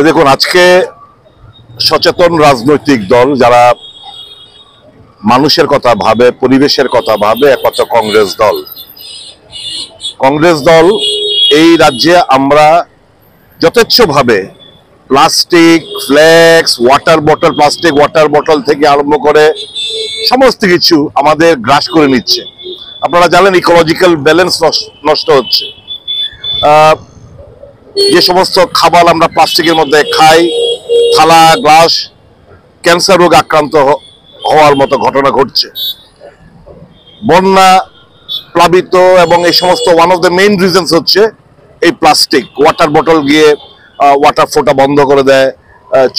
দেখুন, আজকে সচেতন রাজনৈতিক দল যারা মানুষের কথা ভাবে, পরিবেশের কথা ভাবে, একমাত্র কংগ্রেস দল এই রাজ্যে আমরা যথেচ্ছভাবে plastic, flex, plastic water bottle থেকে আরম্ভ করে সমস্ত কিছু আমাদের গ্রাস করে নিচ্ছে। আপনারা জানেন ইকোলজিক্যাল ব্যালেন্স নষ্ট হচ্ছে। যে সমস্ত খাবার আমরা প্লাস্টিকের মধ্যে খাই, থালা, গ্লাস, ক্যান্সার রোগ আক্রান্ত হওয়ার মতো ঘটনা ঘটছে। বন্যা প্লাবিত এবং এই সমস্ত one of the main reasons হচ্ছে এই প্লাস্টিক। ওয়াটার বটল গিয়ে ওয়াটার ফ্লোটা বন্ধ করে দেয়,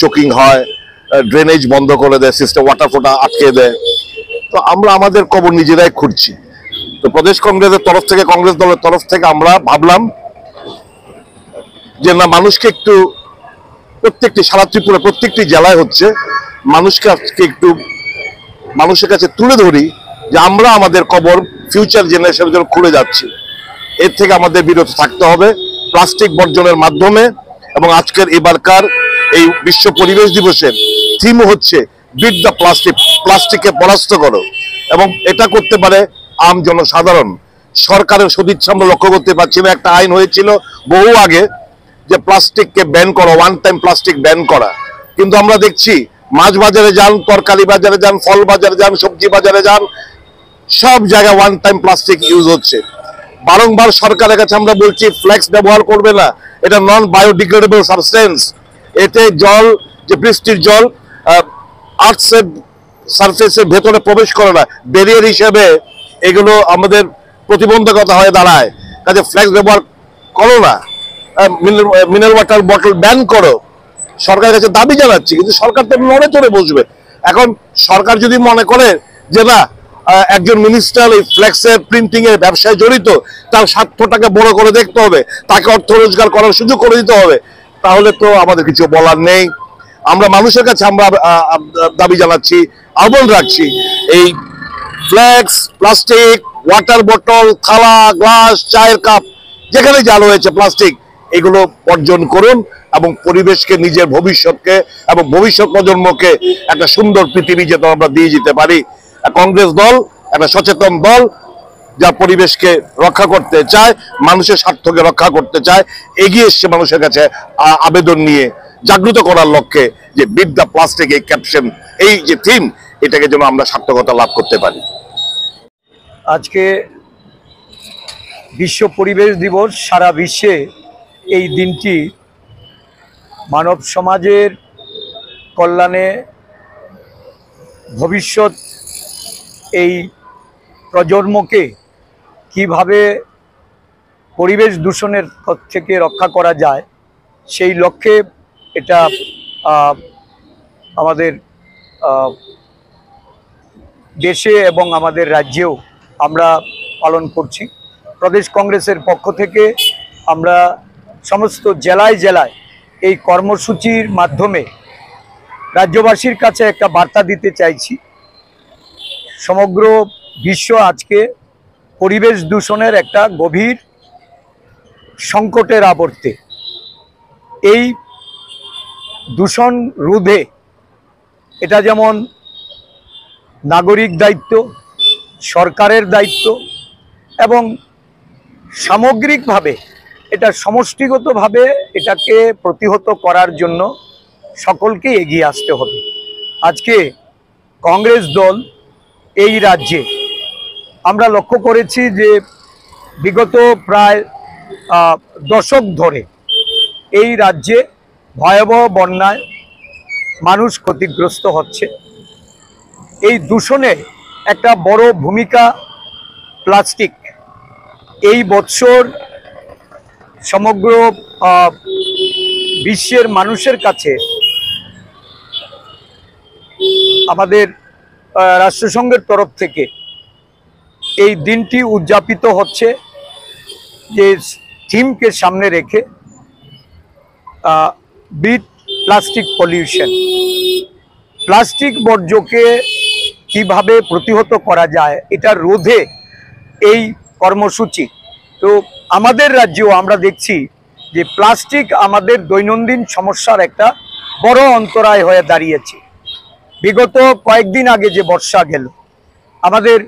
চোকিং হয়, ড্রেনেজ বন্ধ করে দেয়, সিস্টেম ওয়াটার ফ্লোটা আটকে দেয়। তো আমরা আমাদের কবর নিজেরাই খুঁড়ছি। তো প্রদেশ কংগ্রেসের তরফ থেকে, কংগ্রেস দলের তরফ থেকে আমরা ভাবলাম যে না, মানুষকে একটু প্রত্যেকটি, সারা ত্রিপুরা প্রত্যেকটি জেলায় হচ্ছে, মানুষকে একটু মানুষের কাছে তুলে ধরি যে আমরা আমাদের কবর ফিউচার জেনারেশনের জন্য খুলে যাচ্ছি। এর থেকে আমাদের বিরত থাকতে হবে প্লাস্টিক বর্জনের মাধ্যমে। এবং আজকের এবারকার এই বিশ্ব পরিবেশ দিবসের থিম হচ্ছে বিট দ্য প্লাস্টিক, প্লাস্টিককে পরাস্ত করো। এবং এটা করতে পারে আম জনসাধারণ। সরকারের সদিচ্ছা আমরা লক্ষ্য করতে পারছি না। একটা আইন হয়েছিল বহু আগে যে প্লাস্টিককে ব্যান করা, ওয়ান টাইম প্লাস্টিক ব্যান করা, কিন্তু আমরা দেখছি মাছ বাজারে যান, তরকারি বাজারে যান, ফল বাজারে যান, সবজি বাজারে যান, সব জায়গায় ওয়ান টাইম প্লাস্টিক ইউজ হচ্ছে। বারংবার সরকারের কাছে আমরা বলছি ফ্লেক্স ব্যবহার করবে না, এটা নন বায়োডিগ্রেডেবল সাবস্টেন্স। এতে জল, যে বৃষ্টির জল আর্থের সারফেসের ভেতরে প্রবেশ করে না, ব্যারিয়ার হিসেবে এগুলো আমাদের প্রতিবন্ধকতা হয়ে দাঁড়ায়। কাজে ফ্লেক্স ব্যবহার করো না, মিনারেল ওয়াটার বটল ব্যান করো। সরকারের কাছে দাবি জানাচ্ছি, কিন্তু সরকার তো নড়ে চড়ে বসবে। এখন সরকার যদি মনে করে যে না, একজন মিনিস্টার এই ফ্লেক্সের প্রিন্টিং এর ব্যবসায় জড়িত, তার স্বার্থটাকে বড় করে দেখতে হবে, তাকে অর্থ রোজগার করার সুযোগ করে দিতে হবে, তাহলে তো আমাদের কিছু বলার নেই। আমরা মানুষের কাছে আমরা দাবি জানাচ্ছি, আহ্বান রাখছি, এই ফ্লেক্স, প্লাস্টিক, ওয়াটার বটল, থালা, গ্লাস, চায়ের কাপ, যেখানে যা রয়েছে প্লাস্টিক, এগুলো বর্জন করুন এবং পরিবেশকে, নিজের ভবিষ্যৎকে এবং ভবিষ্যৎ প্রজন্মকে একটা সুন্দর পৃথিবী যেন আমরা দিয়ে যেতে পারি। কংগ্রেস দল একটা সচেতন দল, যা পরিবেশকে রক্ষা করতে চায়, মানুষের স্বার্থকে রক্ষা করতে চায়, এগিয়ে এসছে মানুষের কাছে আবেদন নিয়ে, জাগ্রত করার লক্ষ্যে যে বিট দ্য প্লাস্টিক, এই ক্যাপশন, এই যে থিম, এটাকে যেন আমরা সার্থকতা লাভ করতে পারি। আজকে বিশ্ব পরিবেশ দিবস। সারা বিশ্বে এই দিনটি মানব সমাজের কল্যাণে, ভবিষ্যৎ এই প্রজন্মকে কিভাবে পরিবেশ দূষণের থেকে রক্ষা করা যায়, সেই লক্ষ্যে এটা আমাদের দেশে এবং আমাদের রাজ্যেও আমরা পালন করছি। প্রদেশ কংগ্রেসের পক্ষ থেকে আমরা সমস্ত জেলায় জেলায় এই কর্মসূচির মাধ্যমে রাজ্যবাসীর কাছে একটা বার্তা দিতে চাইছি। সমগ্র বিশ্ব আজকে পরিবেশ দূষণের একটা গভীর সংকটের আবর্তে। এই দূষণ রোধে এটা যেমন নাগরিক দায়িত্ব, সরকারের দায়িত্ব এবং সামগ্রিকভাবে এটা সমষ্টিগতভাবে এটাকে প্রতিহত করার জন্য সকলকে এগিয়ে আসতে হবে। আজকে কংগ্রেস দল এই রাজ্যে আমরা লক্ষ্য করেছি যে বিগত প্রায় দশক ধরে এই রাজ্যে ভয়াবহ বন্যায় মানুষ ক্ষতিগ্রস্ত হচ্ছে। এই দূষণে একটা বড় ভূমিকা প্লাস্টিক। এই বছর সমগ্র বিশ্বের মানুষের কাছে আমাদের রাষ্ট্রসংঘের তরফ থেকে এই দিনটি উদযাপিত হচ্ছে যে থিমকে সামনে রেখে বিট প্লাস্টিক পলিউশন। প্লাস্টিক বর্জ্যকে কিভাবে প্রতিহত করা যায় এটা রোধে এই কর্মসূচি। তো আমাদের রাজ্যেও আমরা দেখছি যে প্লাস্টিক আমাদের দৈনন্দিন সমস্যার একটা বড় অন্তরায় হয়ে দাঁড়িয়েছে। বিগত কয়েকদিন আগে যে বর্ষা গেল, আমাদের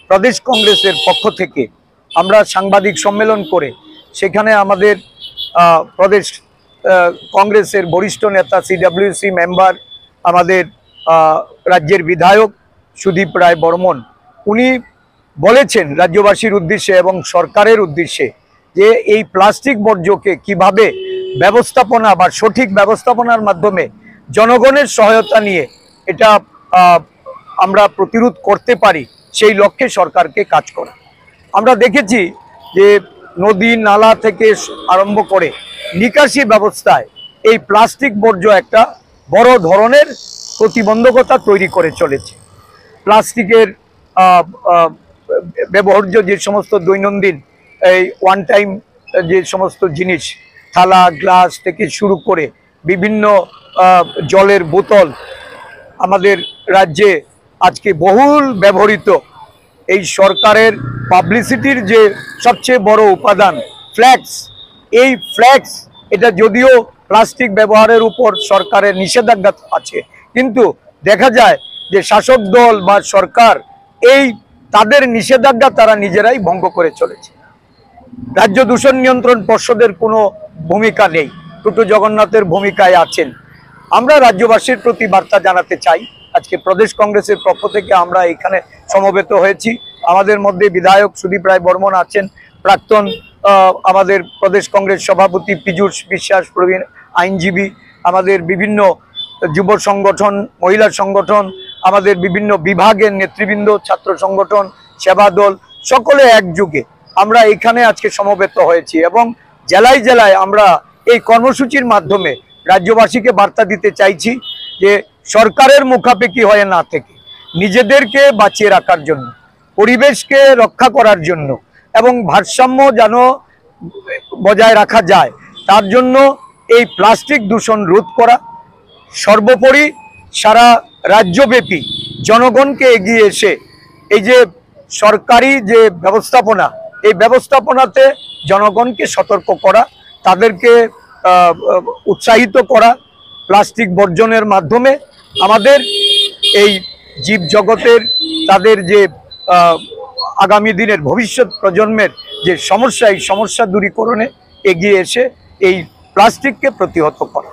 প্রদেশ কংগ্রেসের পক্ষ থেকে আমরা সাংবাদিক সম্মেলন করে সেখানে আমাদের প্রদেশ কংগ্রেসের বরিষ্ঠ নেতা সিডব্লিউসি মেম্বার, আমাদের রাজ্যের বিধায়ক সুদীপ রায় বর্মন, উনি বলেছেন রাজ্যবাসীর উদ্দেশ্যে এবং সরকারের উদ্দেশ্যে যে এই প্লাস্টিক বর্জ্যকে কিভাবে ব্যবস্থাপনা বা সঠিক ব্যবস্থাপনার মাধ্যমে জনগণের সহায়তা নিয়ে এটা আমরা প্রতিরোধ করতে পারি, সেই লক্ষ্যে সরকারকে কাজ করা। আমরা দেখেছি যে নদী নালা থেকে আরম্ভ করে নিকাশি ব্যবস্থায় এই প্লাস্টিক বর্জ্য একটা বড় ধরনের প্রতিবন্ধকতা তৈরি করে চলেছে। প্লাস্টিকের ব্যবহার্য যে সমস্ত দৈনন্দিন এই ওয়ান টাইম যে সমস্ত জিনিস, থালা গ্লাস থেকে শুরু করে বিভিন্ন জলের বোতল, আমাদের রাজ্যে আজকে বহুল ব্যবহৃত এই সরকারের পাবলিসিটির যে সবচেয়ে বড় উপাদান ফ্ল্যাক্স, এই ফ্ল্যাক্স এটা যদিও প্লাস্টিক ব্যবহারের উপর সরকারের নিষেধাজ্ঞা আছে, কিন্তু দেখা যায় যে শাসক দল বা সরকার এই তাদের নিষেধাজ্ঞা তারা নিজেরাই ভঙ্গ করে চলেছে। রাজ্য দূষণ নিয়ন্ত্রণ পর্ষদের কোনো ভূমিকা নেই, টুটু জগন্নাথের ভূমিকায় আছেন। আমরা রাজ্যবাসীর প্রতি বার্তা জানাতে চাই, আজকে প্রদেশ কংগ্রেসের পক্ষ থেকে আমরা এখানে সমবেত হয়েছি। আমাদের মধ্যে বিধায়ক সুদীপ রায় বর্মন আছেন, প্রাক্তন আমাদের প্রদেশ কংগ্রেস সভাপতি পীযূষ বিশ্বাস প্রবীণ আইনজীবী, আমাদের বিভিন্ন যুব সংগঠন, মহিলা সংগঠন, আমাদের বিভিন্ন বিভাগের নেতৃবৃন্দ, ছাত্র সংগঠন, সেবা দল, সকলে একযোগে আমরা এখানে আজকে সমবেত হয়েছি এবং জেলায় জেলায় আমরা এই কর্মসূচির মাধ্যমে রাজ্যবাসীকে বার্তা দিতে চাইছি যে সরকারের মুখাপেক্ষী হয়ে না থেকে নিজেদেরকে বাঁচিয়ে রাখার জন্য, পরিবেশকে রক্ষা করার জন্য এবং ভারসাম্য যেন বজায় রাখা যায় তার জন্য এই প্লাস্টিক দূষণ রোধ করা, সর্বোপরি সারা রাজ্যব্যাপী জনগণকে এগিয়ে এসে এই যে সরকারি যে ব্যবস্থাপনা, এই ব্যবস্থাপনাতে জনগণকে সতর্ক করা, তাদেরকে উৎসাহিত করা, প্লাস্টিক বর্জনের মাধ্যমে আমাদের এই জীব জগতের তাদের যে আগামী দিনের ভবিষ্যৎ প্রজন্মের যে সমস্যা, এই সমস্যা দূরীকরণে এগিয়ে এসে এই প্লাস্টিককে প্রতিহত করা।